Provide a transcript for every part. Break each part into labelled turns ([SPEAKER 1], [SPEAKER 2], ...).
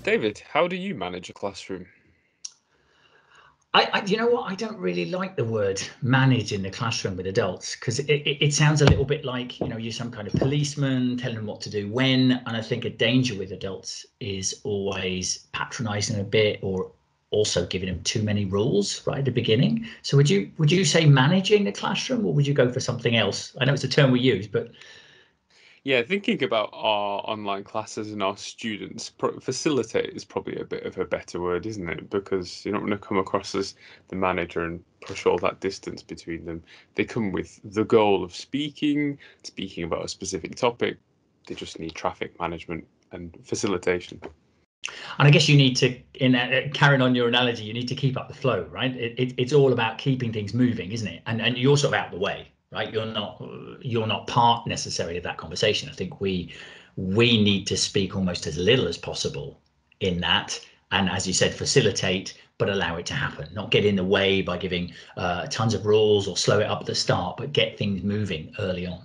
[SPEAKER 1] David, how do you manage a classroom?
[SPEAKER 2] You know what? I don't really like the word manage in the classroom with adults because it sounds a little bit like, you're some kind of policeman telling them what to do when. And I think a danger with adults is always patronizing a bit or also giving them too many rules right at the beginning. So would you say managing the classroom or would you go for something else? I know it's a term we use, but
[SPEAKER 1] Yeah, thinking about our online classes and our students, facilitate is probably a bit of a better word, isn't it? Because you don't want to come across as the manager and push all that distance between them. They come with the goal of speaking about a specific topic. They just need traffic management and facilitation.
[SPEAKER 2] And I guess you need to, in carrying on your analogy, you need to keep up the flow, right? It's all about keeping things moving, isn't it? And you're sort of out of the way, right? You're not part necessarily of that conversation. I think we need to speak almost as little as possible in that, and as you said, facilitate, but allow it to happen. Not get in the way by giving tons of rules or slow it up at the start, but get things moving early on.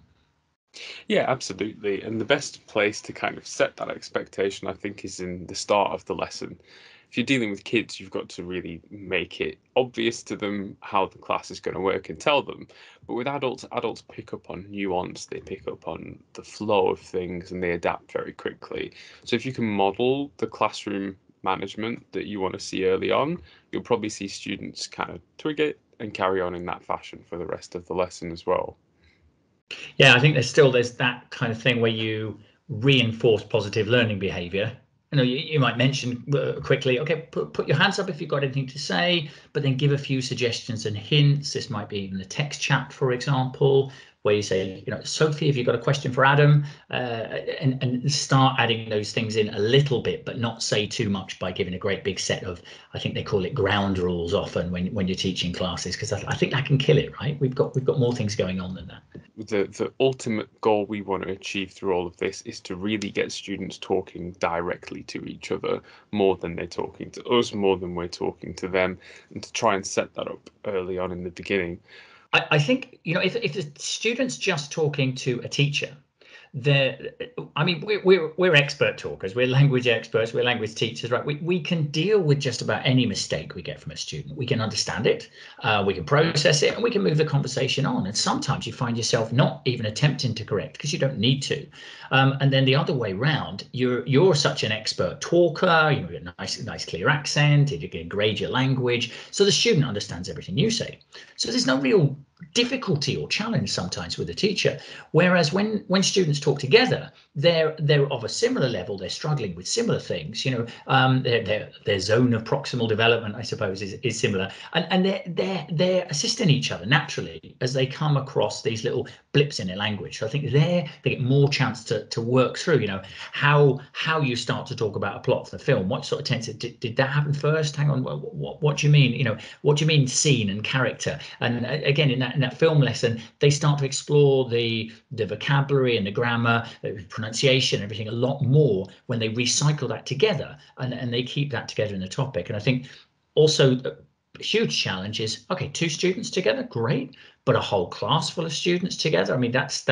[SPEAKER 1] Yeah, absolutely. And the best place to kind of set that expectation, I think, is in the start of the lesson. If you're dealing with kids, you've got to really make it obvious to them how the class is going to work and tell them. But with adults, adults pick up on nuance, they pick up on the flow of things, and they adapt very quickly. So if you can model the classroom management that you want to see early on, you'll probably see students kind of twig it and carry on in that fashion for the rest of the lesson as well.
[SPEAKER 2] Yeah, I think there's that kind of thing where you reinforce positive learning behavior. You might mention quickly, okay, put your hands up if you've got anything to say, but then give a few suggestions and hints. This might be even a text chat, for example, where you say, Sophie, have you got a question for Adam? And start adding those things in a little bit, but not say too much by giving a great big set of, I think they call it ground rules often when you're teaching classes, because I think that can kill it, right? We've got more things going on than that.
[SPEAKER 1] The ultimate goal we want to achieve through all of this is to really get students talking directly to each other more than they're talking to us, more than we're talking to them, and to try and set that up early on in the beginning.
[SPEAKER 2] I think, if the student's just talking to a teacher, there, I mean, we're expert talkers, we're language experts, we're language teachers, right? We can deal with just about any mistake we get from a student. We can understand it, we can process it, and we can move the conversation on. And sometimes you find yourself not even attempting to correct because you don't need to. And then the other way round, you're such an expert talker, you've got a nice clear accent, you can grade your language, so the student understands everything you say. So there's no real difficulty or challenge sometimes with a teacher. Whereas when students talk together, they're of a similar level, they're struggling with similar things. Their zone of proximal development, I suppose, is similar, and they're assisting each other naturally as they come across these little blips in their language. So I think they get more chance to work through. How you start to talk about a plot for the film. What sort of tense did that happen first? Hang on, what do you mean? What do you mean scene and character? And again, in that film lesson, they start to explore the vocabulary and the grammar, the pronunciation, everything a lot more when they recycle that together and they keep that together in the topic. And I think also a huge challenge is, okay, two students together, great, but a whole class full of students together. I mean, that's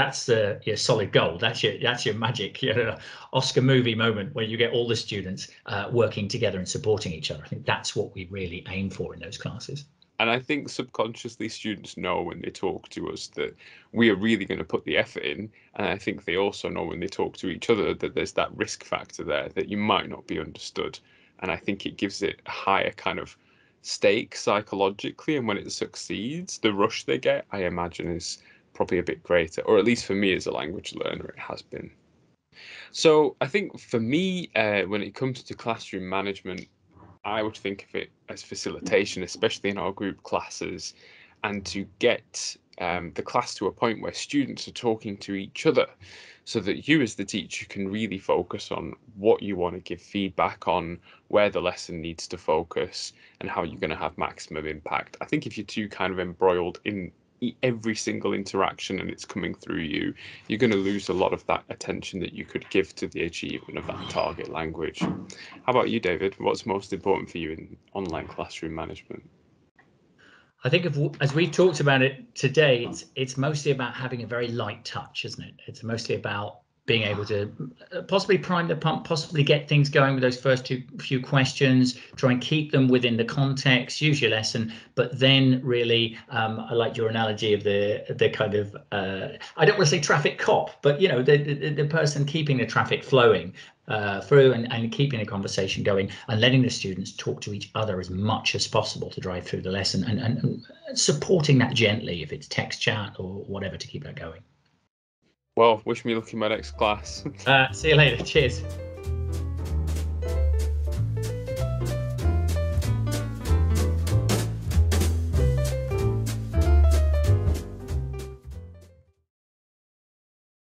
[SPEAKER 2] your solid gold. That's your magic, Oscar movie moment where you get all the students working together and supporting each other. I think that's what we really aim for in those classes.
[SPEAKER 1] And I think subconsciously students know when they talk to us that we are really going to put the effort in. And I think they also know when they talk to each other that there's that risk factor there that you might not be understood. And I think it gives it a higher kind of stake psychologically. And when it succeeds, the rush they get, I imagine, is probably a bit greater. Or at least for me as a language learner, it has been. So I think for me, when it comes to classroom management, I would think of it as facilitation, especially in our group classes, and to get the class to a point where students are talking to each other so that you, as the teacher, can really focus on what you want to give feedback on, where the lesson needs to focus, and how you're going to have maximum impact. I think if you're too kind of embroiled in every single interaction and it's coming through you, you're going to lose a lot of that attention that you could give to the achievement of that target language. How about you, David? What's most important for you in online classroom management?
[SPEAKER 2] I think as we've talked about it today, it's mostly about having a very light touch, isn't it? It's mostly about being able to possibly prime the pump, possibly get things going with those first few questions, try and keep them within the context, use your lesson, but then really, I like your analogy of the kind of, I don't want to say traffic cop, but the person keeping the traffic flowing through and keeping a conversation going and letting the students talk to each other as much as possible to drive through the lesson, and supporting that gently if it's text chat or whatever to keep that going.
[SPEAKER 1] Well, wish me luck in my next class.
[SPEAKER 2] See you later. Cheers.